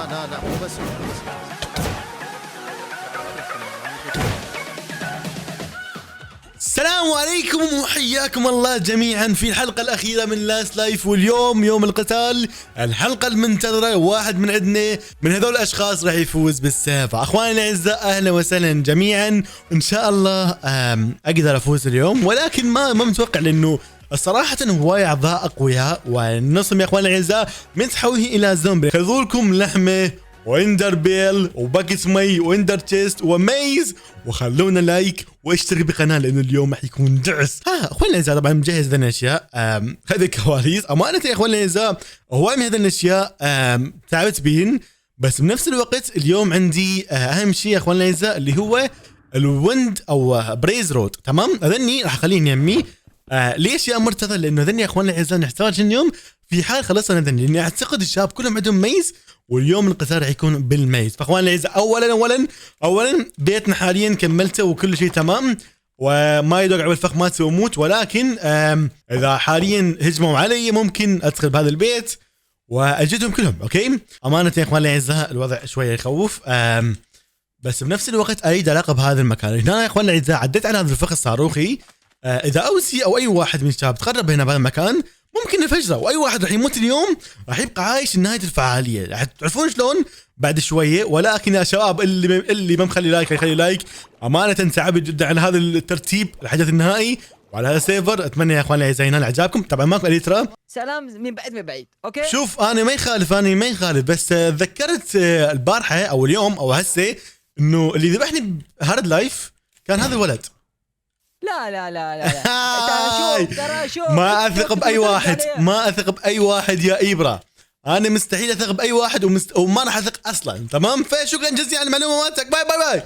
لا مو بس. السلام عليكم وحياكم الله جميعا في الحلقة الأخيرة من لاست لايف، واليوم يوم القتال، الحلقة المنتظرة. واحد من عندنا من هذول الأشخاص راح يفوز بالسيف. أخواني الأعزاء أهلا وسهلا جميعا، وإن شاء الله أقدر أفوز اليوم، ولكن ما متوقع لأنه الصراحة هواية أعضاء أقوياء، والنصم يا أخواني الأعزاء متحوله إلى زومبي. خذوا لكم لحمة وإندر بيل وباكيت مي وإندر تشيست وميز، وخلونا لايك واشترك بالقناة لأنه اليوم راح يكون دعس. أخواني الأعزاء طبعا مجهز هذه الأشياء، هذه كواليس أمانة يا أخواني الأعزاء. هواي من هذه الأشياء تعبت بين، بس بنفس الوقت اليوم عندي أهم شيء يا أخواني الأعزاء اللي هو الويند أو بريز رود. تمام، أذني راح أخليه يمي. ليش يا مرتضى؟ لأنه ذني يا أخواني الأعزاء نحتاج اليوم في حال خلصنا ذني، لأني أعتقد الشباب كلهم عندهم ميز، واليوم القتال راح يكون بالميز. فاخواني الاعزاء اولا بيتنا حاليا كملته وكل شيء تمام، وما يدق بالفخ ما تسوي موت، ولكن اذا حاليا هجموا علي ممكن ادخل بهذا البيت واجدهم كلهم. اوكي، امانه يا اخواني الاعزاء الوضع شويه يخوف، بس بنفس الوقت اريد علاقه بهذا المكان. هنا يا اخواني الاعزاء عديت على هذا الفخ الصاروخي، اذا اوسي او اي واحد من الشباب تقرب هنا بهذا المكان ممكن نفجره، واي واحد راح يموت اليوم راح يبقى عايش لنهايه الفعاليه. راح تعرفون شلون بعد شويه. ولكن يا شباب اللي ما مخلي لايك يخلي لايك. امانه تعبت جدا على هذا الترتيب الحدث النهائي وعلى هذا السيرفر. اتمنى يا اخواني الاعزاء ينال اعجابكم. طبعا ماكو اليترا، سلام من بعيد. اوكي، شوف انا ما يخالف بس تذكرت البارحه او اليوم او هسه انه اللي ذبحني بهارد لايف كان هذا الولد. لا ترى شوف ما اثق باي واحد يا إبرة. انا مستحيل اثق باي واحد وما راح اثق اصلا. تمام، فشكرا جزيلا على المعلومه مالتك. باي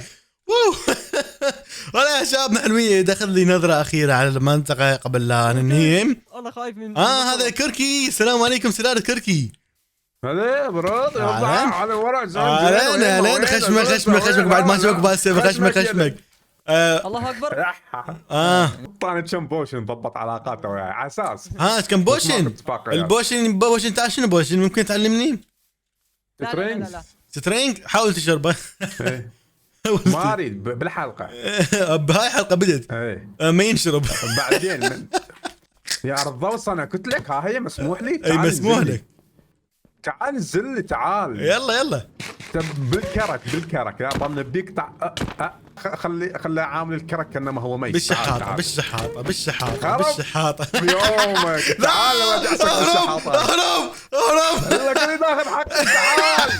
ولا يا شباب محلوية، دخل لي نظره اخيره على المنطقه قبل لا ننهي. والله خايف من هذا كركي. السلام عليكم سلالة كركي. هلا براد على ورا زين. اهلا خشمك بعد ما شوك باسف. خشمك الله اكبر. طاني كم بوشن ضبط علاقاته وياي على اساس كم بوشن. البوشن تاع شنو بوشن؟ ممكن تعلمني؟ سترينج حاول تشربه. ما اريد بالحلقه. بهاي حلقه بدت ما ينشرب بعدين يا رضوص. انا قلت لك ها هي مسموح لي. اي مسموح لك. تعال نزل لي تعال. يلا بالكرك يا طن بديك خلي عامل الكرك كانما هو ميت. بالشحاطه يومك. تعال ما جعسك بالشحاطه. اهرب لك داخل حقي. تعال.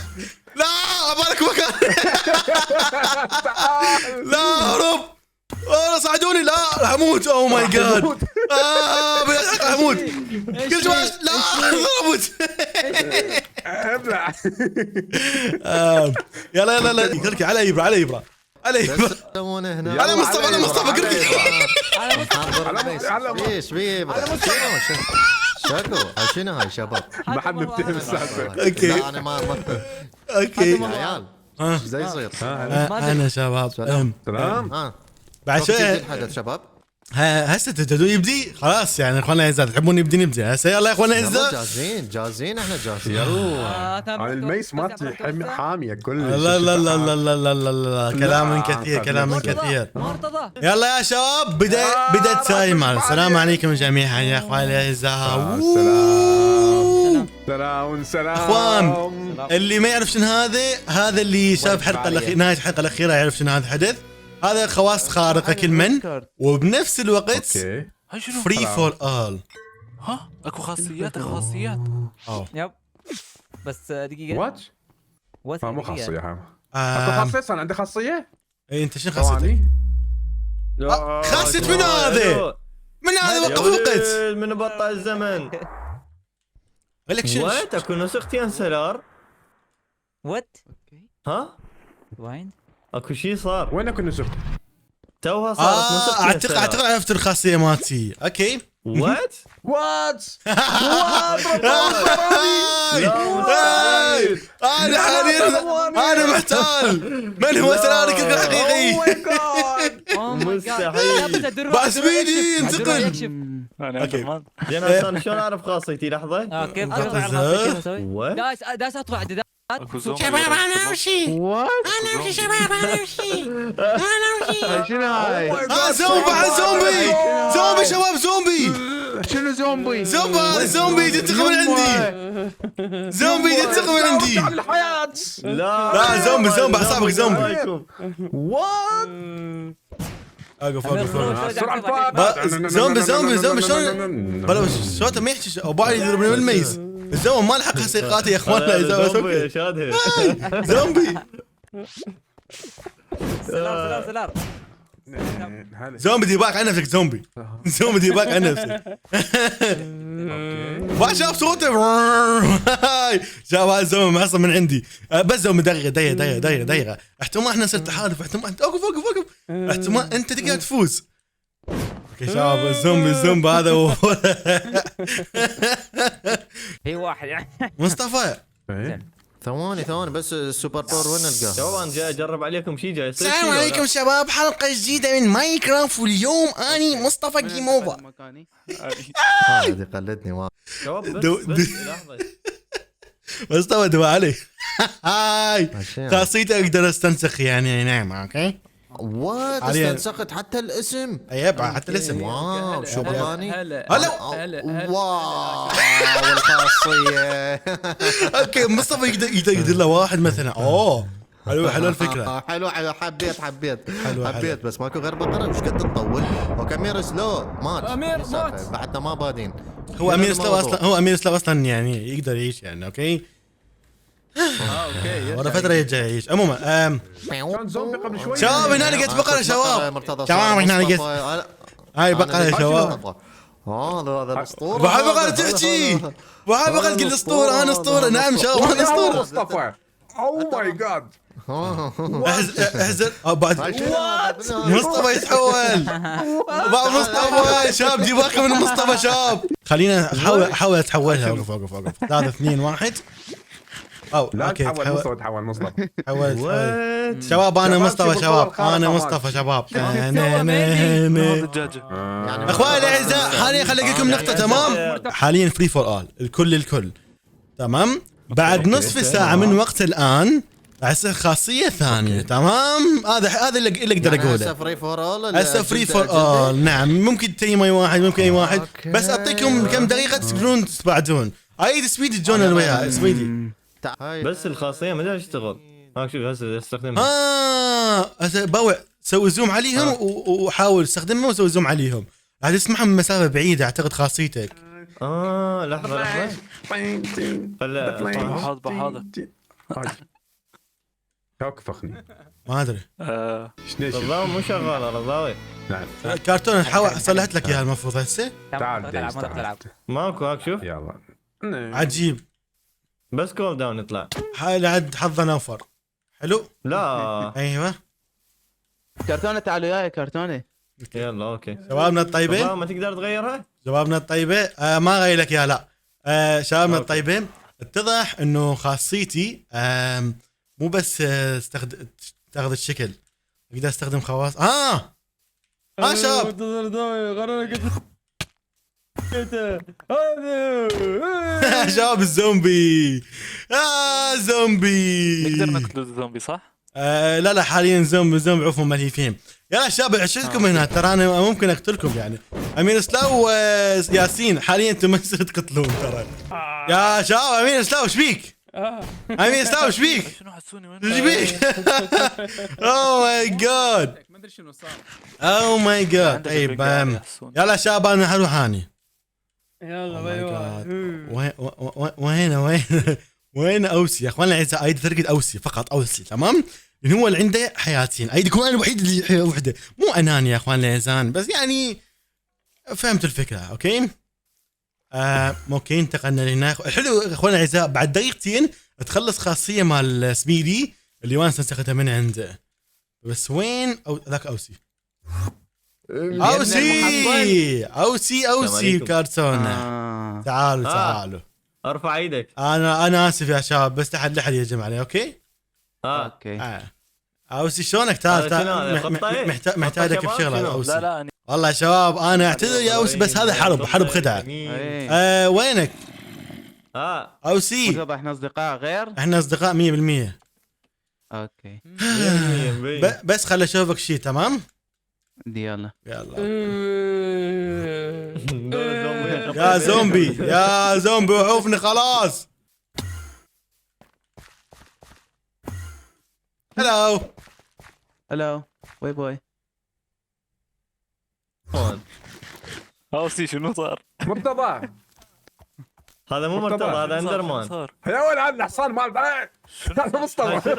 لا ابالك مكان. لا اهرب. صعدوني. لا راح اموت. اوه ماي جاد. راح اموت كل شوي. لا اموت. ابلع. يلا كركي على إبرة يسمونه هنا على مصطفى كركي. ايش بيه شكو شنو هاي شباب؟ ما حد مفتهم السالفه. اوكي لا انا ما اوكي يا عيال ايش زي يصير؟ انا شباب سلام. بعد شوي الحدث شباب هسه تجدون يبدي خلاص. يعني اخواننا الاعزاء تحبون نبدي هسه. يلا يا اخواننا الاعزاء جاهزين احنا جاهزين. يلا الميس مالتي حاميه كل. لا كلام كثير. يلا يا شباب بدت سايمة. السلام عليكم جميعا يا اخواني الاعزاء. سلام اخوان اللي ما يعرف شنو هذا اللي شاف نهاية الحلقة الأخيرة يعرف شنو هذا الحدث. هذا خواص خارقة كل من، وبنفس الوقت فري فور آل. ها اكو خاصيات. يب بس دقيقة. وات مو خاصية. اكو خاصية. صار عندي خاصية. اي انت شنو خاصيتك؟ خاصية من هذا وقف الوقت من بطأ الزمن. لك شنو؟ وات اكو نسختي انسلار. وات ها وين اكو شيء صار. وين اكو نسخ؟ توها صارت نسختي. اعتقد عرفت الخاصية مالتي. اوكي وات انا حاليا انا محتال. من هو سلالك الحقيقي؟ مستحيل. بس بيدي انتقل. انا تمام. زين انا شلون اعرف خاصيتي؟ لحظه. كيف وات داس اطلع اكو زومبي شباب انا امشي وات انا امشي شباب انا امشي انا امشي شنو هاي؟ زومبي زومبي شباب زومبي شنو زومبي؟ زومبي هذا زومبي ينتقم من عندي زومبي ينتقم من عندي الحياة. لا زومبي اعصابك زومبي وات اقف سرعة الفات. زومبي شلون بلا صوته ما يحكي ابو علي يضربني بالميز الزومبي ما لحق حسيقاتي يا اخوان زومبي شادها زومبي سلام زومبي ديباك عن نفسك زومبي ديباك عن نفسك ما شاف صوته شاف هذا الزومبي معصب من عندي بس زومبي دقيقة احتمال احنا نصير تحالف احتمال اوقف احتمال انت تقدر تفوز اوكي شباب الزومبي هذا هو هي واحد يعني مصطفى ثواني بس السوبر باور وين القاه؟ شباب انا جاي اجرب عليكم شيء جاي يصير السلام عليكم شباب حلقة جديدة من ماينكرافت واليوم اني مصطفى جيم اوفر هذه قلدني واو. شباب دو- بس لحظه مصطفى دوا علي هاي عشان. خاصيتي اقدر استنسخ يعني نعم اوكي وات علي- استنسخت حتى الاسم. ايب حتى الاسم واو شغلاني. هلا واو الخاصية. اوكي مصطفى يقدر له واحد مثلا اوه حلو الفكرة حلو حبيت حلو. بس ماكو غير بقرة مش قد تطول. وكامير سلو مات. أمير مات. بعدنا ما بادين. هو امير سلو اصلا يعني يقدر يعيش يعني اوكي اوكي ورا فترة يرجع يعيش عموما كان زومبي قبل شوي. شباب هنا لقيت بقرة شباب هنا لقيت هاي بقرة شباب هذا الاسطورة. بحب بقرة تحكي بحب بقرة تقول اسطورة انا اسطورة نعم شباب انا اسطورة مصطفى. اوه ماي جاد. احزر بعد مصطفى يتحول بعد مصطفى شاب جيباكم من مصطفى شاب خلينا احاول اتحولها اوقف 3 2 1 او لا اوكي تحول مصطفى. تحول شباب انا مصطفى شباب انا مصطفى شباب الدجاجة اخواني الاعزاء حاليا خلي اقول لكم نقطة تمام حاليا فري فور اول الكل تمام بعد نصف ساعة من وقت الان راح يصير خاصية ثانية تمام هذا اللي اقدر اقوله هسه فري فور اول. هسه فري فور اول نعم ممكن تجي اي واحد ممكن اي واحد بس اعطيكم كم دقيقة تقدرون تبعدون ايد سبيدي جون انا وياه سبيدي بس الخاصيه ما تشتغل. ها شوف هسه استخدمها. هسه باوع سوي زوم عليهم وحاول استخدمهم وسوي زوم عليهم راح تسمعهم من مسافة بعيدة اعتقد خاصيتك لحظه بحاضر توقفني. ما ادري شنو رضاوي مو شغاله رضاوي. نعم كرتون حاول صلحت لك اياها المفروض هسه تعال تلعب ديش، تعال. تلعب ماكو هاك شوف يلا عجيب بس كول داون يطلع. هاي عاد حظنا اوفر حلو لا ايوه كرتونه تعالوا وياي كرتونه. يلا اوكي شبابنا الطيبين رضاوي ما تقدر تغيرها. شبابنا الطيبة ما غير لك يا لا شبابنا الطيبين اتضح انه خاصيتي مو بس تاخذ الشكل اقدر استخدم خواص شباب شباب الزومبي زومبي نقدر نقتل الزومبي صح؟ لا حاليا زومبي عفوا ملهيفين يا شباب عشتكم هنا ترى انا ممكن اقتلكم يعني امين سلاو وياسين حاليا انتم ما تصير تقتلون ترى يا شباب امين سلاو ايش بيك؟ امين سلاو ايش بيك؟ شنو حسوني وين؟ ايش بيك؟ اوه ماي جاد ما ادري شنو صار. اوه ماي جاد طيب يلا شباب انا حروح اني يلا وين اوسي يا اخوان الاعزاء ايد ترقد اوسي فقط اوسي تمام لان هو اللي عنده حياتين ايد يكون انا الوحيد اللي وحده مو اناني يا اخوان الاعزاء بس يعني فهمت الفكره اوكي اوكي انتقلنا لهنا حلو يا اخوان الاعزاء بعد دقيقتين تخلص خاصيه مال سبيدي اللي وانا استخدمتها من عنده بس وين ذاك اوسي اوسي كارتون تعالوا ارفع ايدك. انا اسف يا شباب بس تحت لحد يهجم علي اوكي اوكي. اوسي شلونك تعال محتاجك بشغله اوسي لا والله يا شباب انا اعتذر يا اوسي بس هذا حرب خدعه وينك او سي. مرتضى احنا اصدقاء غير. احنا اصدقاء 100%. اوكي بس خل اشوفك شيء. تمام يلا. يلا. يا زومبي يا زومبي وحوفني خلاص. هلو هلو باي باي. او سي شنو صار؟ مرتضى هذا مو مرتضى هذا اندرمان. صار يا ولد عندنا حصان مال بعيد. هذا مصطفى.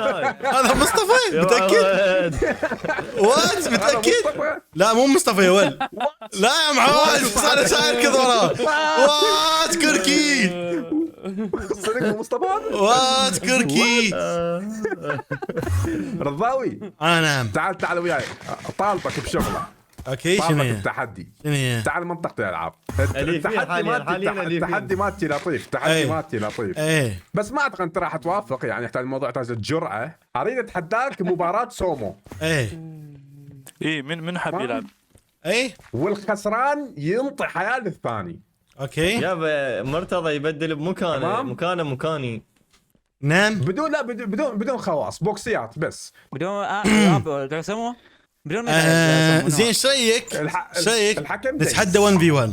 هذا مصطفى متأكد؟ وات متأكد؟ لا مو مصطفى يا ولد. لا يا معاذ صار شايل كذا وراه. وات كركي. صدق مصطفى. وات كركي. رضاوي نعم. تعال وياي طالبك بشغله. اوكي شنو طالبك هي؟ بتحدي. شنو هي؟ تعال منطقة الالعاب. أليفين حالياً التحدي مالتي لطيف. التحدي إيه. مالتي لطيف. ايه بس ما اعتقد انت راح توافق، يعني يحتاج الموضوع يحتاج جرأة. اريد اتحداك مباراة سومو ايه ايه من حاب يلعب؟ ايه والخسران ينطي حياة للثاني. اوكي يابا مرتضى يبدل بمكانه، تمام. مكانه مكاني. نعم. بدون لا بدون خواص، بوكسيات بس. بدون سمو بدون زين شيك شيك الحكم نتحدى 1v1.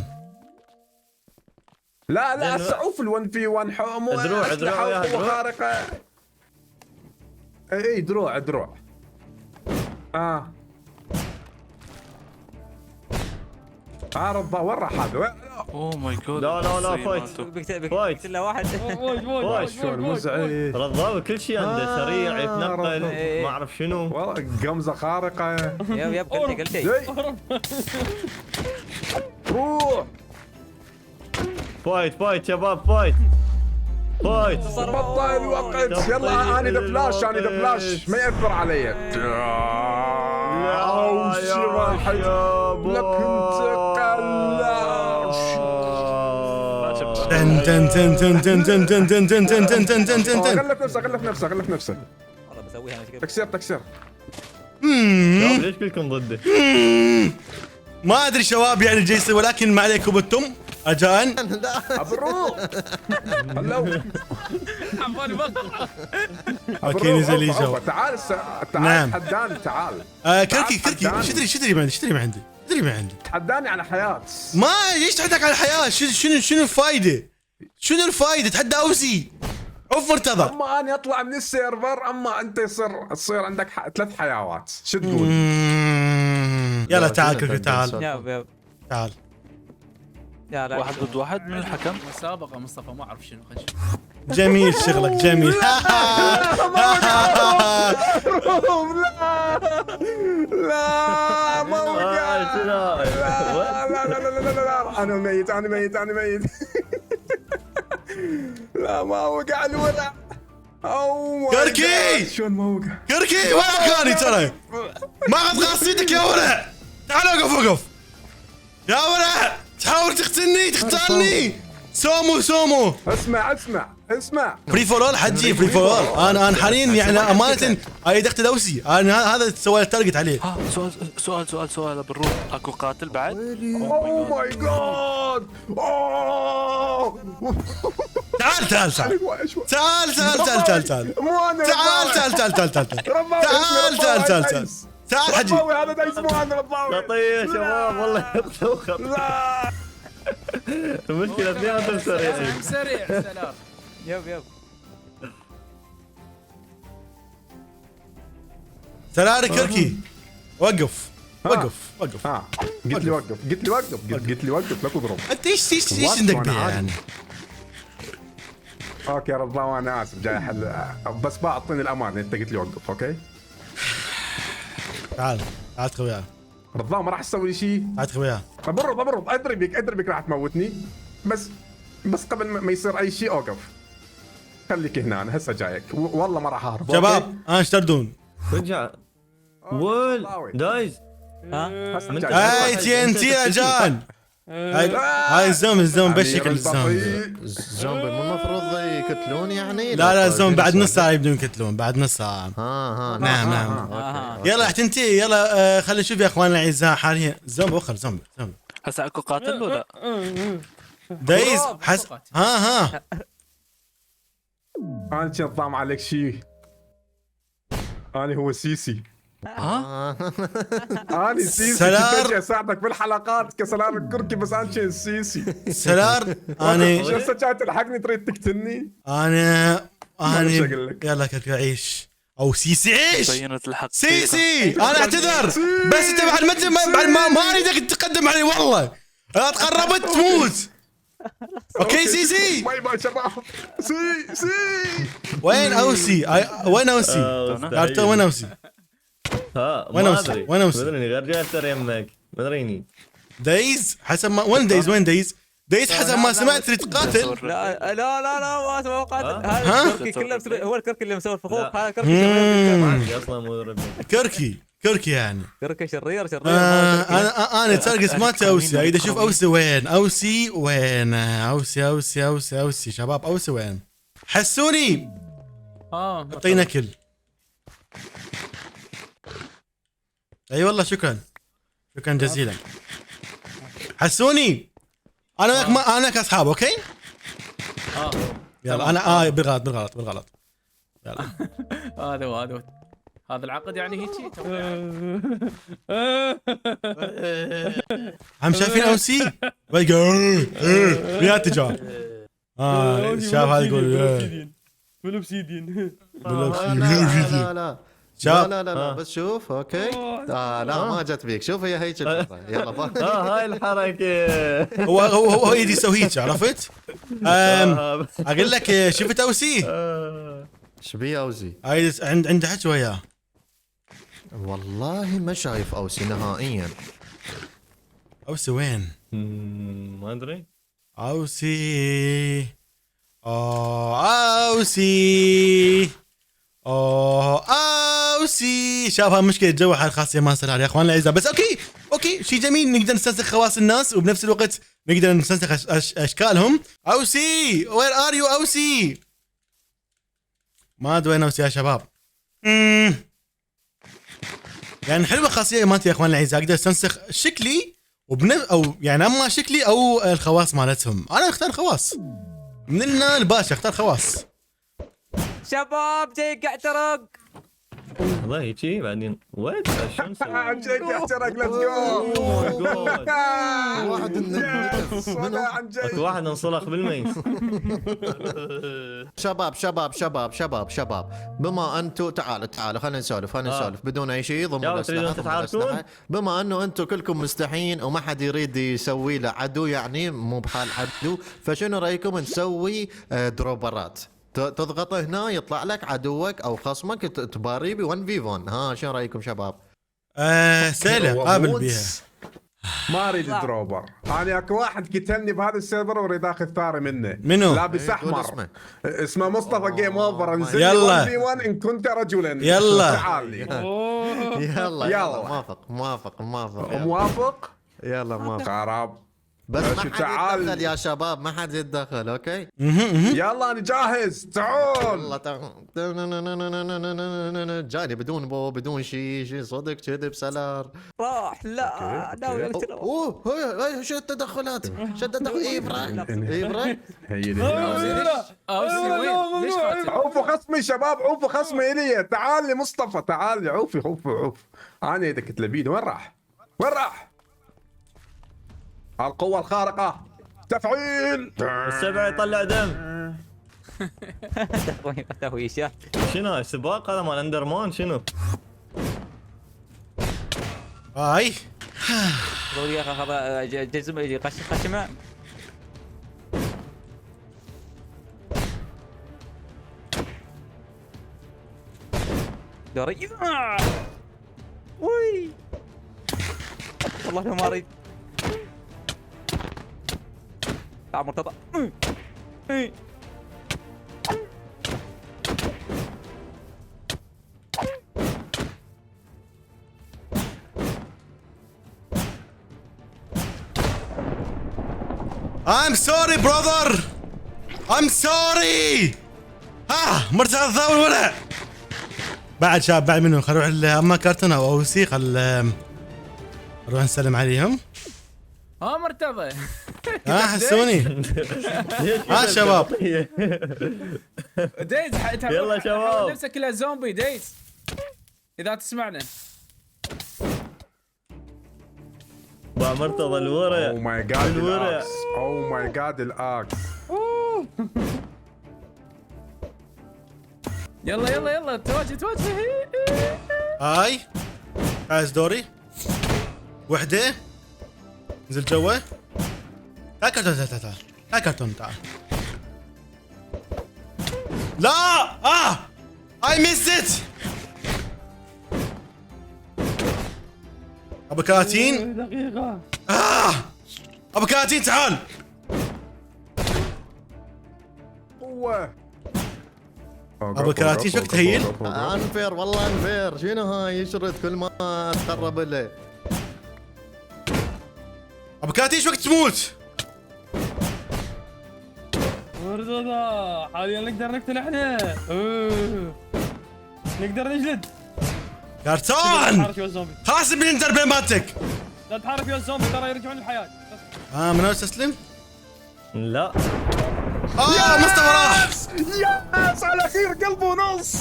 لا السعوف ال1 في 1 حوم دروع يا دروع. خارقة. اي دروع. عرض وين راح هذا؟ اوه ماي جاد. لا فايت. بكت الا واحد. شلون مزعج. رضاوي كل شيء عنده، سريع يتنقل ما اعرف شنو. والله قمزة خارقة. يب قلتي جاي. روح فايت شباب فايت. بطل الوقت. يلا انا ذا فلاش ما يأثر علي. لكن تن تن تن تن تن تن تن تن تن تن تن تن تن تن تن. غلف نفسه. والله بسويها انا تكسير. شباب ليش كلكم ضده؟ ما ادري شباب يعني جيسي، ولكن ما عليكم انتم اجان. ابروح. هلو. اوكي نزل لي جو. تعال نعم. تحداني تعال. كركي شدري ما عندي تحداني على حياة. ما ليش تحداك على الحياة؟ شنو الفايدة؟ تحدى اوسي. اوف مرتضى. اما انا اطلع من السيرفر، اما انت تصير عندك 3 حيوات. شو تقول؟ يلا تعال كركي تعال. يب تعال. يا لا 1 ضد 1 من الحكم. مسابقة مصطفى ما اعرف شنو خش. جميل شغلك جميل. لا ما وقع. لا انا ميت. لا ما وقع الورع. كركي شلون ما وقع؟ كركي وين كاني ترى؟ ما قد غاصيتك يا ورع. تعال وقف يا ورع. تحاول تقتلني. سومو. اسمع. فري فور اول حجي فري فور اول. انا حاليا يعني امانه اريد اقتل اوسي. انا هذا سوى التارجت عليه. سؤال بالروح. اكو قاتل بعد؟ اوه ماي جاد. تعال مو انا. تعال حجي. هذا دا اسمه انا رضاوي. لطيف شباب والله يطوخر. لا المشكلة اثنيناتهم سريعين. سريع سلام. يب سلاري كركي وقف. قلت لي وقف لا تضرب. انت ايش عندك بيها يعني؟ اوكي رضا انا اسف جاي احل، بس بعطيني الامان. انت قلت لي وقف. اوكي تعال ادخل وياه. رضا ما راح تسوي لي شيء. ادخل وياه. برض ادري بك راح تموتني، بس قبل ما يصير اي شيء اوقف. خليك هنا انا هسه جايك. والله ما راح اهرب. شباب ايش تردون؟ رجع دايز. هاي تي ان تي يا جان. هاي الزوم بشكل الزومبي مو المفروض يقتلون يعني؟ لا الزوم بعد نص ساعة يبدون يقتلون بعد نص ساعة. نعم. يلا راح تنتهي. يلا خلينا نشوف يا اخواننا الاعزاء حاليا. زومبي هسه اكو قاتل ولا؟ دايز ها انا كنت طام عليك شيء. انا هو سيسي. انا سيسي سلار. كنت اساعدك بالحلقات كسلار الكركي، بس انا كنت سيسي. سلار انا شو هسه كانت تلحقني تريد تقتلني؟ انا معلش أقول لك. يلا كركي عيش او سيسي عيش. بينت الحق. سيسي انا اعتذر، بس انت بعد ما اريدك تتقدم علي والله. لا تقربت تموت. اوكي سيسي. باي باي شباب. سي وين اوسي؟ وين اوسي؟ كارتون وين اوسي؟ ها وين ما أوصل؟ ادري وين أوصل؟ مدريني غير جاي ترى يمك مدريني. دايز حسب ما وين دايز؟ وين دايز؟ دايز حسب ما سمعت تريد تقاتل. لا لا لا لا ما قاتل. ها؟ هذا الكركي كله هو الكركي اللي مسوي الفخوخ. هذا كركي ما شرير. عندي اصلا مدرب. كركي يعني. كركي شرير شرير. انا ترقص مالتي اوسي، اريد اشوف اوسي وين؟ اوسي وين؟ اوسي شباب، اوسي وين؟ حسوني اعطينا كل. اي والله شكرا جزيلا. حسوني انا وياك انا وياك اصحاب اوكي؟ يلا انا بالغلط يلا. هذا هذا العقد يعني هيك. هم شايفين اوسي؟ يا تجار شاف هذا يقول بالاوبسيديان. بالاوبسيديان. لا شاف لا بس شوف اوكي. لا ما جت بيك. شوف هي هيك الفكرة. يلا هاي الحركه. هو يدي يسوي هيك عرفت؟ اقول لك شفت اوسي؟ شبيه اوزي؟ عنده حكي وياه. والله ما شايف اوسي نهائيا. اوسي وين؟ ما ادري. اوسي اوسي اوسي. شاف مشكله الجو حال خاصيه ما صار يا اخوان الاعزاء، بس اوكي شيء جميل نقدر نستنسخ خواص الناس وبنفس الوقت نقدر نستنسخ اشكالهم. اوسي وير ار يو اوسي؟ ما ادري وين اوسي يا شباب. يعني حلوه خاصيه مالتي يا اخوان الاعزاء، اقدر استنسخ شكلي او يعني اما شكلي او الخواص مالتهم. انا اختار خواص من الباشا، اختار خواص. شباب جاي قاعد ترق. والله هيجي بعدين وين الشمس. جايك احترق ليتس جو. واحد اكو واحد انصلخ بالميت. شباب بما انتم تعالوا خلينا نسولف بدون اي شيء ضمن الاسلحه. بما انه انتم كلكم مستحين وما حد يريد يسوي له عدو، يعني مو بحال عدو، فشنو رايكم نسوي دروبرات تضغط هنا يطلع لك عدوك او خصمك تباري ب 1v1. ها شنو رايكم شباب؟ سهله قابل بيها. ما اريد دروبر. انا اكو واحد قتلني بهذا السيرفر واريد اخذ ثاري منه. منو؟ لابس احمر. اسمه مصطفى جيم اوفر. انزل يلا 1v1 ان كنت رجلا. يلا تعال لي. يلا موافق. يلا موافق. خراب. بس ما حد تعال. يتدخل يا شباب، ما حد يتدخل اوكي. يلا انا جاهز. تعال. يلا جاني بدون شيء صدق كذب سلار. راح لا ناوي اقتله. اوه شو التدخلات؟ إبرة هي اوسي وين؟ ليش قاتل؟ عوفوا خصمي شباب، عوفوا خصمي الي. تعال لي مصطفى، تعال لي. عوف انا اذا كنت لبيد. وين راح؟ القوة الخارقة تفعيل. السبع يطلع دم. تهويشات. شنو السباق هذا مال اندرمان شنو؟ هاي ضروري يا اخي هذا جزم خشمه. دوري. وي والله ما اريد. تعال مرتضى. I'm sorry brother. I'm sorry. مرتضى الضاوي ولا بعد شاب بعد منهم. خلينا نروح اما كارتون او اوسي. نروح نسلم عليهم. ها مرتضى. ها حسوني. ها شباب. دايز يلا شباب. نفسك كلها زومبي دايز. اذا تسمعنا. با مرتضى او الورع. ماي جاد الورع. الاكس. او ماي جاد الاكس. يلا يلا يلا تواجه. هاي عايز دوري وحده نزل جوا. تعال كرتون تعال كرتون تعال. لا اي ميس ات. ابو كراتين دقيقة. ابو كراتين تعال. قوة. ابو كراتين شو تهيل؟ انفير والله انفير. شنو هاي يشرد كل ما تقرب له. ابو كراتين شو تموت؟ مرتضى حاليا نقدر نقتل احنا. نقدر نجلد. كرتون تحارك يا الزومبي. خلاص بننتر بين مالتك. لا تحارك يا الزومبي ترى يرجعون الحياة. من اول تسلم؟ لا. مصطفى راح. ياس على خير قلبه نص.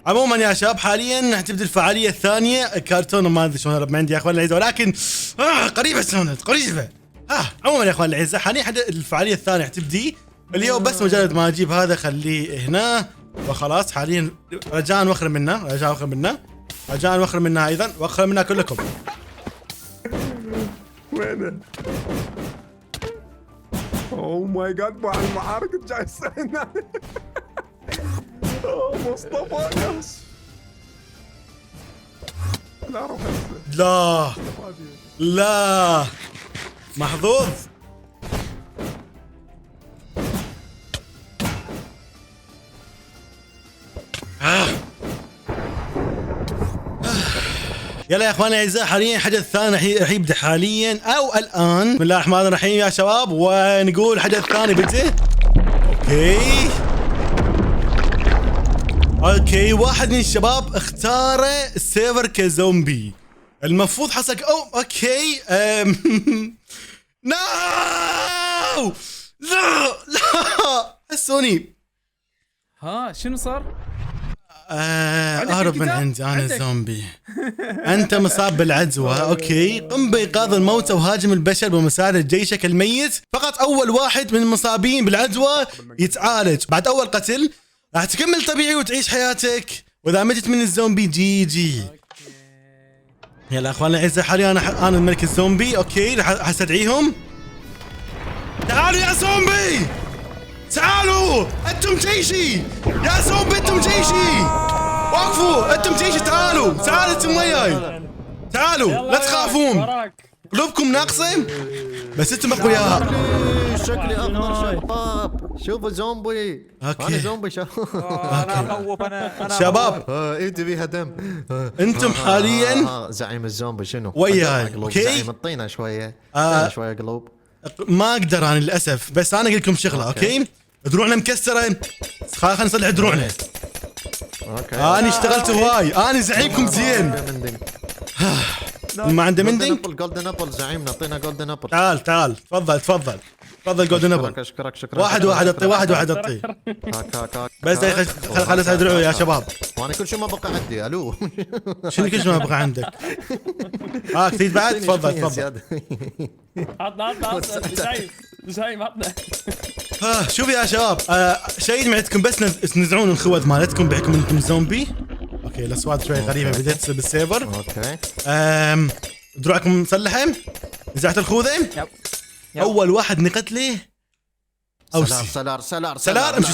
عموما يا شباب حاليا حتبدا الفعاليه الثانيه. كرتون ما ادري شلون ما عندي يا اخوان العزيزه، ولكن قريبه سونت قريبه. عموما يا اخوان العزيزه حاليا الفعاليه الثانيه حتبدي اليوم. بس مجرد ما اجيب هذا خليه هنا وخلاص. حاليا رجاء واخر منا ايضا واخر منا كلكم. وينه؟ او ماي جاد بعد المعارك جاي يسألنا. مصطفى يس. لا روح هسه. لا محظوظ. يلا يا اخواني الاعزاء حاليا الحدث الثاني راح يبدا حاليا او الان. بسم الله الرحمن الرحيم يا شباب، ونقول الحدث الثاني بدا. اوكي واحد من الشباب اختار السيرفر كزومبي. المفروض حصل اوكي نو لا حسوني. ها شنو صار؟ اهرب من عندي انا زومبي. انت مصاب بالعدوى. اوكي قم بايقاظ الموتى وهاجم البشر بمساعدة جيشك الميت. فقط اول واحد من المصابين بالعدوى يتعالج. بعد اول قتل راح تكمل طبيعي وتعيش حياتك، واذا متت من الزومبي جي. يلا اخواننا الاعزاء حاليا انا الملك الزومبي. اوكي راح استدعيهم. تعالوا يا زومبي تعالوا، انتم جيشي يا زومبي، انتم جيشي. وقفوا انتم جيشي، تعالوا انتم وياي. تعالوا لا تخافون، قلوبكم ناقصه بس انتم اقوياء. شكلي اخضر شباب. شوفوا زومبي. اوكي. انا زومبي شباب. انا اخوف انا شباب انت بيها دم. انتم حاليا زعيم الزومبي شنو؟ وياي. اوكي زعيم اعطينا شويه. اعطينا شويه قلوب. ما اقدر انا للاسف، بس انا اقول لكم شغله. اوكي دروعنا مكسره، خلينا نصلح دروعنا. اوكي انا اشتغلت هواي، انا زعيمكم زين. ما عنده مندنج. جولدن ابل زعيمنا، اعطينا جولدن ابل. تعال تفضل جولدن ابل. اشكرك واحد اعطي بس خل ادرعوا يا شباب. وانا كل شيء ما بقى عندي. الو شنو كل شيء ما بقى عندك؟ تريد بعد؟ تفضل. عطنا زعيم عطنا. شوف يا شباب شيء معدكم بس تنزعون الخوذ مالتكم بحكم انكم زومبي. اوكي الاصوات شوي غريبه بدت بالسيرفر. اوكي دروعكم مسلحه؟ نزعت الخوذه؟ يب. اول واحد نقتله سلار امشي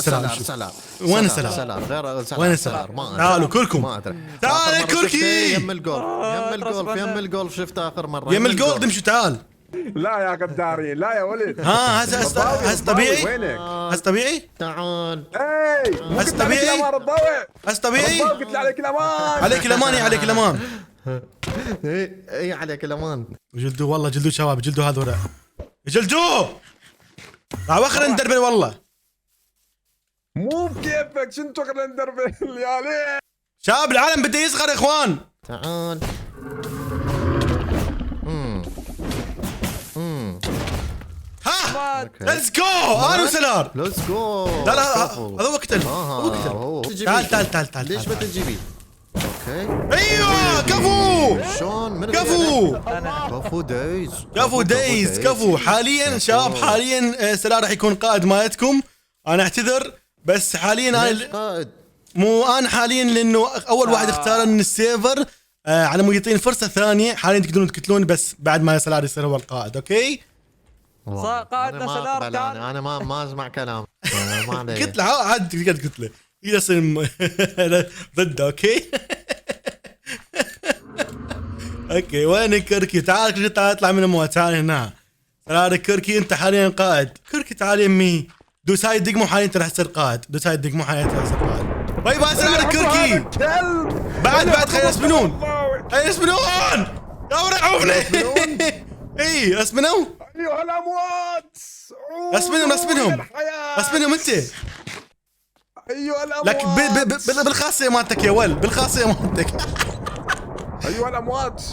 وين السلار؟ سلار غير سلار. وين السلار؟ تعالوا كلكم. ما ادري. تعال كلكي. يم الجولف شفت اخر مره. يم الجولد امشي تعال. لا يا غدارين لا يا ولد. هسه طبيعي؟ وينك؟ هسه طبيعي؟ تعال. هسه طبيعي؟ هسه طبيعي؟ قلت لي عليك الامان. عليك الامان يا عليك الامان. اي عليك الامان. جلدوه والله، جلدوه شباب، جلدوه هذول جلدوه. راح وخر ندربل والله. مو بكيفك شنو تغلى ندربل يا ليه. شباب العالم بده يصغر يا اخوان. تعال. ليتس جو انا وسلار. ليتس جو. لا هذا وقت تعال ليش ما تجيبي؟ اوكي ايوه كفو شلون من كفو كفو دايز كفو حاليا شباب. حاليا سلار راح يكون قائد مالتكم. انا اعتذر بس حاليا ليش انا قائد؟ مو انا حاليا لانه اول واحد اختار من السيرفر على مود يعطيني فرصه ثانيه. حاليا تقدرون تقتلون بس بعد ما سلار يصير هو القائد. اوكي قائدنا سلار كان انا ما اسمع كلام. ما علي. قلت له عاد تقدر قلت له يصير ضده. اوكي اوكي وين كركي؟ تعال كركي تعال اطلع من الموت. تعال هنا سلار كركي انت حاليا قائد. كركي تعال يمي دوس هاي الدقمه وحاليا انت راح تصير قائد. دوس هاي الدقمه وحاليا انت راح تصير قائد. باي باي سلار كركي. بعد خلينا يسبنون يا ورعوني. اي اسبنوا ايها الاموات اسبنهم انت. ايها الاموات لك بالخاصيه مالتك يا ول بالخاصيه مالتك. ايها الاموات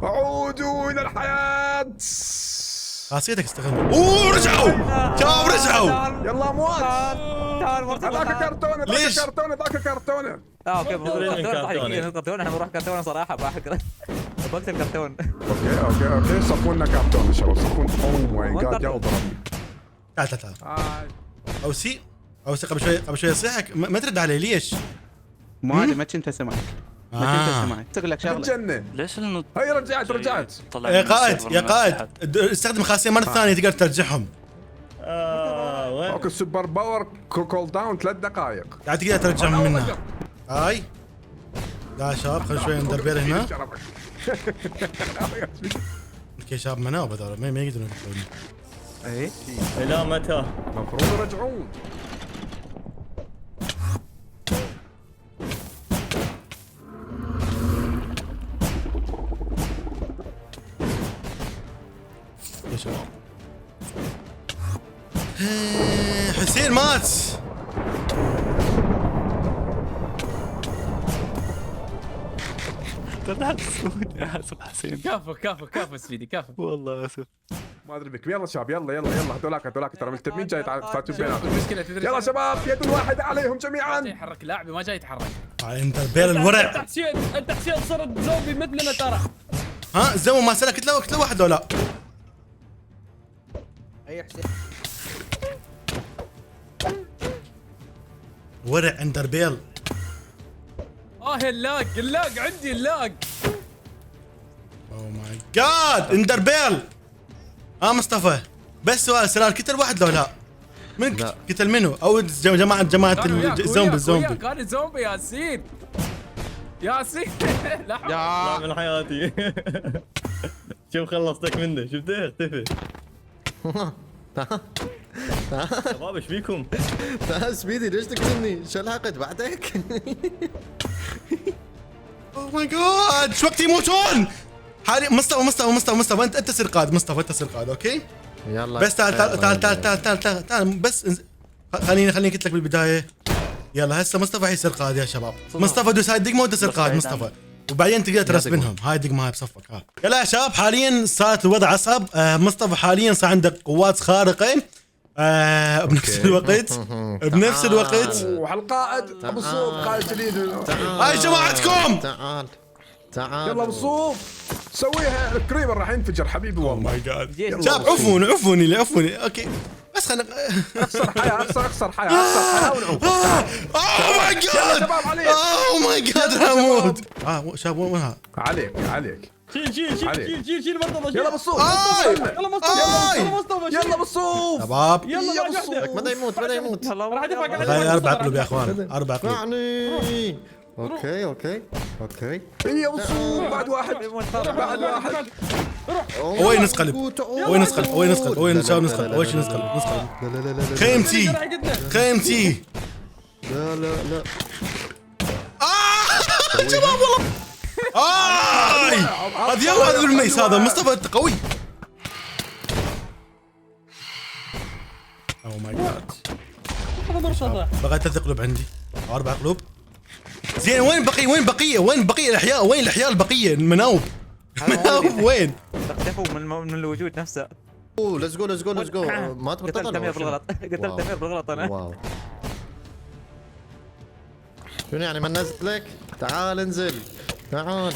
عودوا الى الحياه. خاصيتك استخدمها. اوه رجعوا شباب رجعوا. يلا اموات. تعال مرتبط. ذاك كرتونه ليش؟ ذاك كرتونه. اوكي كرتونة. كرتون احنا بنروح كرتون صراحه بقتل كرتون. اوكي صفوا لنا كرتونه شباب صفوا. اوه ماي جاد يا ضربني. تعال او سي قبل شوي يصيحك ما ترد علي ليش؟ ما ادري ما كنت اسمعك. ما كنت اسمعك. اقول لك شغله. تجنن. ليش لانه هي رجعت. طلع يا من قائد السيرفر يا من قائد تحت. استخدم خاصيه مره ثانيه تقدر ترجعهم. وين؟ اوكي سوبر باور كول داون 3 دقائق. تعال تقدر ترجعهم منها. هاي لا شباب خلينا شوي ندربير هنا. اوكي شباب مناوب هذول ما يقدرون يدخلون. اي الى متى؟ المفروض يرجعون. يا شباب حسين مات. لا تسوون يا اسف حسين. كفو سيدي كفو. والله اسف. ما ادري بك. يلا شباب يلا هذولاك ترى ملتمين جاي تفاتوا بيناتهم. المشكله تدري يلا شباب يد الواحد عليهم جاي جميعا. يحرك لاعبي ما جاي يتحرك. انت بير الورع. انت حسين صرت زومبي مثلنا ترى. ها زمو ما سلك كتله واحد ولا اي حسين ورع اندربيل. اللاج عندي اللاج. اوه ماي جاد اندربيل. مصطفى بس سؤال سلال قتل واحد لو لا؟ من لا. قتل منه او جماعه الزومبي كان زومبي ياسين لا طلع من حياتي. شوف خلصتك منه شفته اختفى. شباب ايش فيكم؟ تعال سبيدي ليش تقتلني؟ شو العقد بعدك؟ اوه ماي جاد شو وقت يموتون حالي. مصطفى انت تصير قائد. مصطفى انت تصير قائد. اوكي يلا بس تعال بس خليني قلت لك بالبدايه. يلا هسه مصطفى حيصير قائد يا شباب. مصطفى دوس هاي الدقمه وتصير قائد مصطفى وبعدين تقدر ترسبنهم. هاي الدقمه هاي بصفك. ها يلا يا شباب حاليا صارت الوضع اصعب. مصطفى حاليا صار عنده قوات خارقه. بنفس الوقت والقائد ابو الصوف قائد جديد. هاي جماعتكم تعال يلا ابو الصوف سويها. الكريبر راح ينفجر حبيبي والله. ماي جاد جيت. شباب عفوني اوكي بس خلنا اخسر حياه ونعوف. اوه ماي جاد شباب عليك. اوه ماي جاد رامود. شباب وينها؟ عليك شيل برضه. يلا ابو الصوف. يلا مصطفى يلا ابو الصوف. شباب يلا بدا يموت راح ادفع هاي 4 قلوب يا اخوان 4 قلوب. يعني اوكي يا ابو الصوف بعد واحد. وين نص قلب وين نص قلب. خيمتي لا شباب والله. هذا يلا هذا الميس. هذا مصطفى انت قوي. اوه ماي جاد بقى 3 قلوب عندي 4 قلوب. زين وين بقية الاحياء؟ وين الاحياء البقية؟ المناوب وين؟ اختفوا من الوجود نفسه. ليتس جو ليتس جو ليتس جو. ما تبغى قتلت تطلع امير بالغلط قتلت امير بالغلط انا. واو. شنو يعني ما ننزلك؟ تعال انزل. تعال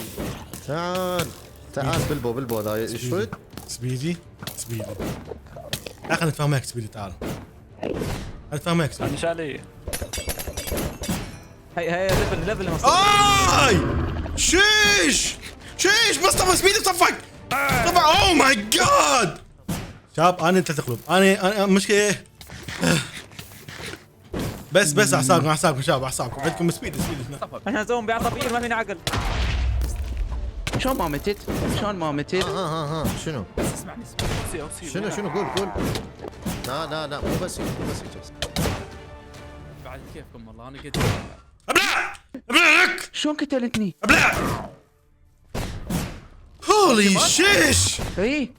تعال تعال. بلبو ذا شفت؟ سبيدي خلينا نتفاهم معك سبيدي. تعال نتفاهم معك سبيدي. انشالي هي ليفل اي شيش مصطفى سبيدي صفق طبعا. اوه ماي جاد شباب انا انت تغلب. انا مشكله بس اعصابكم شباب اعصابكم. عندكم سبيدي احنا زومبي عصافير ما فينا عقل. شلون ما متت؟ ها شنو؟ اسمعني شنو قول. لا مو بس بعد كيفكم والله انا قلت ابلع لك شلون قتلتني؟ ابلع. هولي شيش. اي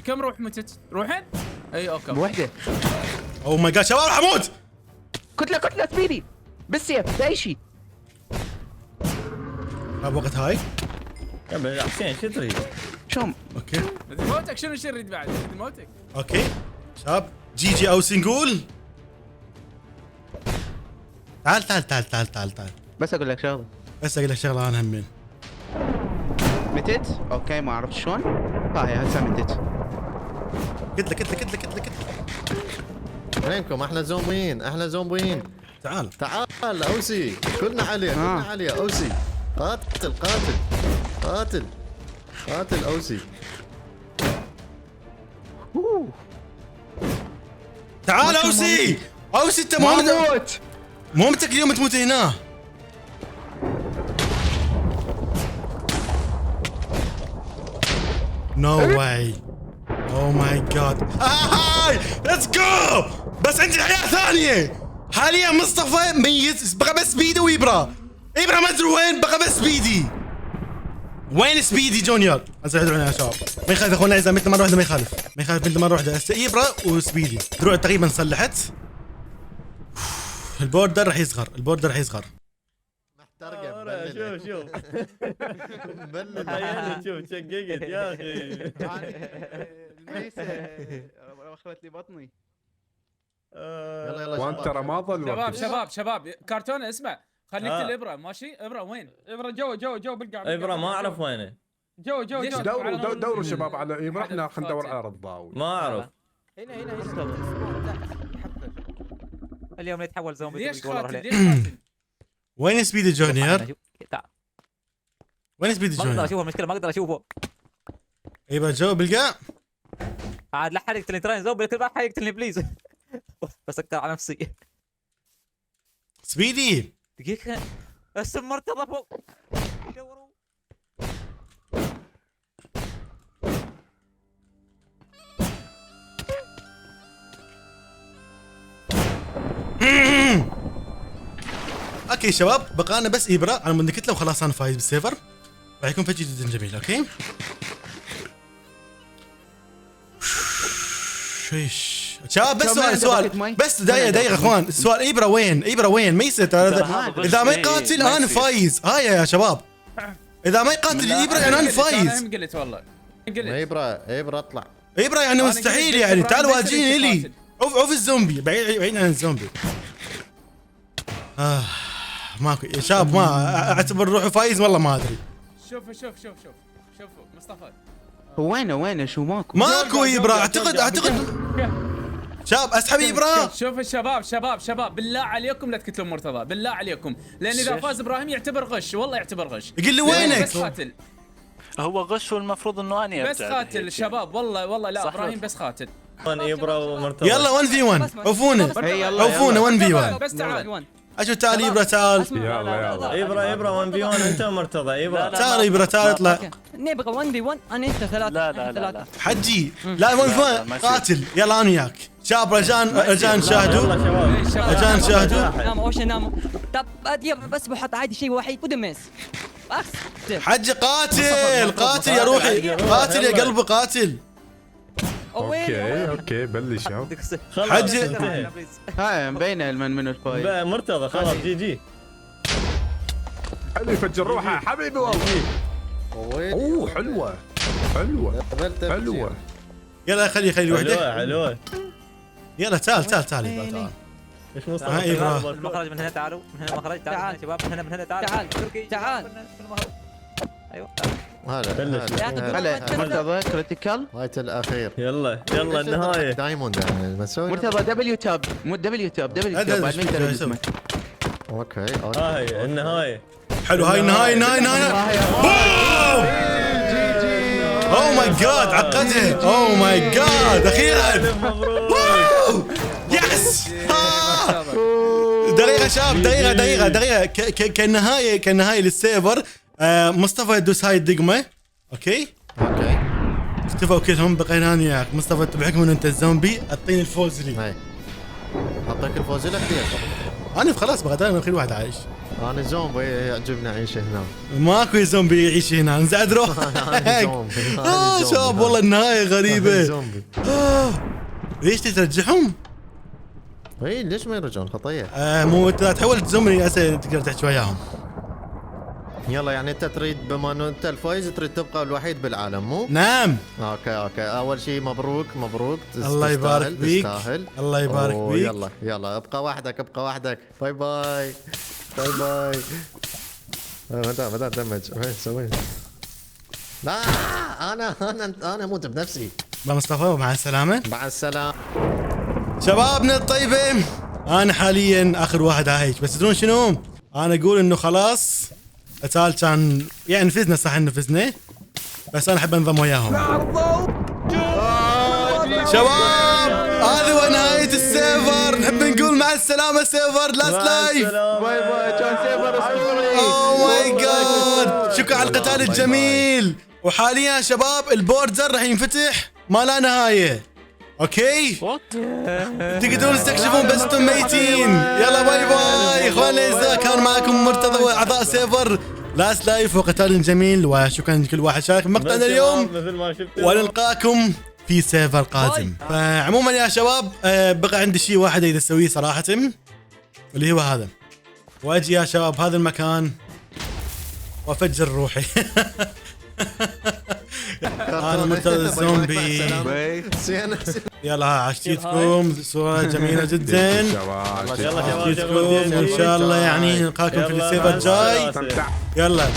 كم روح متت؟ روحين؟ اي اوكي بوحده. اوه ماي جاد شباب راح اموت. كتله سبيدي بالسيف باي شيء. وقت هاي يا حسين شو تريد؟ شلون؟ اوكي موتك شنو شريد بعد؟ موتك اوكي شباب جي او سنقول. تعال بس اقول لك شغله. بس اقول لك شغله انا همين. متت؟ اوكي ما عرفت شلون. هاي هسه متت. كتله وينكم؟ احنا زومبيين. تعال اوسي. كلنا عليه اوسي. قاتل اوسي. تعال اوسي انت مومتك اليوم تموت هنا. نو واي. اوه ماي جاد. هاي ليتس جو. بس عندي حياة ثانية. حاليا مصطفى ميت. بقى بس سبيدي وإبرة ما ادري وين. بقى بس سبيدي. وين سبيدي جونيور؟ انزل ادعونا يا شباب. ما يخالف اخونا الاعزاء. مثل مره واحده ما يخالف مثل مره واحده. هسه إبرة وسبيدي دروع تقريبا صلحت. البوردر راح يصغر. شوف مبلل. شوف شققت يا اخي. الميسه اخذت لي بطني. يلا وانت ترى ما ظل شباب كرتون اسمع خليك الابره ماشي. ابره وين؟ ابره جو بالقاع. ابره ما اعرف وينه. جو دوروا شباب على إبرة. احنا خلينا ندور على رضاوي. ما اعرف. هنا اليوم يتحول زومبي. ليش قاتل؟ وين سبيدي جونيور؟ وين سبيدي ما اقدر جونيور؟ اشوفه. المشكله ما اقدر اشوفه. يبقى جو بالقاع. عاد لا حد يقتلني تراني زومبي. لا حد يقتلني بليز. بس اقتل على نفسي. سبيدي دقيقه اسم مرتضى فوق. دوروا. اوكي شباب بقانا بس إبرة على مود كتله وخلاص انا فايز بالسيرفر. راح يكون فجأة جدا جميل. اوكي شيش شباب. بس سؤال بس دقيقة اخوان. السؤال إبرة وين؟ ما يصير اذا ما يقاتل انا فايز. هاي يا شباب اذا ما يقاتل إبرة انا فايز. قلت والله إبرة اطلع. إبرة يعني مستحيل يعني. تعال واجيني لي. اوف الزومبي بعيد عن الزومبي. ماكو يا شباب. ما اعتبر روحي فايز والله ما ادري. شوف مصطفى وينه شو ماكو إبرة. اعتقد شباب اسحب إبرة. شوف الشباب بالله عليكم لا تقتلون مرتضى بالله عليكم. لان اذا فاز ابراهيم يعتبر غش. والله يعتبر غش. يقول لي وينك؟ بس قاتل. هو غش والمفروض انه اني بس قاتل الشباب. والله لا ابراهيم بس قاتل. ابره ومرتضى. يلا 1v1 عوفونا 1v1. بس تعال اشوف تعال إبرة تعال. يلا ابره 1 في 1. انت ومرتضى. ابره تعال إبرة تعال اطلع. نبغى 1v1 انا انت ثلاثة. لا حجي لا 1v1 قاتل. يلا انا وياك شباب. رجاء شاهدوا. رجاء شاهدوا. ناموا طب بس بحط عادي شيء وحيد ودمس اخس. حجي قاتل يا روحي. قاتل يا قلبي قاتل. اوكي بلش يا حجي. هاي مبينه منو الفايز. مرتضى خلاص جي. حلو يفجر روحه حبيبي والله. اوه حلوه يلا خلي وحده. حلوه حلوه. يلا تعال يبا، ايش هاي مصطفى؟ إبراهيم. المخرج من هنا، تعالوا من هنا المخرج، تعالوا تعال. يا شباب من هنا تعالوا. تعال. تركي تعال. ايوه هلا بلش. هلا مرتضى كريتيكال. هايت الاخير يلا النهايه. دايموند يعني مسوي مرتضى دبليو تاب، مو دبليو تاب، دبليو هذا تاب بعد ما إيش يقدر يسوي؟ اسمه. اوكي هاي النهايه. حلو، هاي النهاية. اوه ماي جاد، عقدها. اوه ماي جاد، اخيرا. مبروك. يس. دقيقة شباب، دقيقة. كنهاية للسيرفر. مصطفى يدوس هاي الدقمة. اوكي. اختفوا كلهم، بقينا انا وياك. مصطفى انت بحكم ان انت الزومبي اعطيني الفوز لي. هاي اعطيك الفوز لك ليش؟ انا خلاص بقى انا اخر واحد عايش. انا زومبي يعجبني اعيش هنا. ماكو زومبي يعيش هنا، انزعد روح. أنا زومبي. شباب والله النهاية غريبة. زومبي. ليش ترجعهم؟ اي ليش ما يرجعون خطيه؟ مو انت تحول زومبي هسه تقدر تحكي وياهم. يلا يعني انت تريد بما انه انت الفايز تريد تبقى الوحيد بالعالم مو؟ نعم. اوكي اول شيء مبروك الله يبارك بيك. تستاهل. الله يبارك أوه، بيك. يلا ابقى وحدك. باي باي. متى دمج سوي. لا انا اموت بنفسي. مصطفى مع السلامة. مع السلامه. شبابنا الطيبة، انا حاليا اخر واحد عايش، بس تدرون شنو؟ انا اقول انه خلاص قتال كان يعني نفزنا، صح نفزنا، بس انا احب انضم وياهم. شباب هذه هو نهاية السيرفر، نحب نقول مع السلامة سيرفر لاست لايف. باي باي، كان سيرفر اسطوري. اوه ماي جاد، شكرا على القتال الجميل. وحاليا يا شباب البوردر راح ينفتح ما لا نهاية. اوكي تقدرون تستكشفون بس انتم ميتين. يلا باي اخواننا الاعزاء، كان معكم مرتضى واعضاء سيرفر لاست لايف، وقتال جميل، وشكرا لكل واحد شارك مقطعنا اليوم، مثل ما شفتوا. ونلقاكم في سيرفر قادم. فعموما يا شباب بقى عندي شيء واحد اذا اسويه صراحة، اللي هو هذا، واجي يا شباب هذا المكان وافجر روحي. انا مرتضى الزومبي. يلا عشتيتكم صورة جميلة جدا. يلا عشتيتكم وان شاء الله يعني نلقاكم في السيرفر الجاي. يلا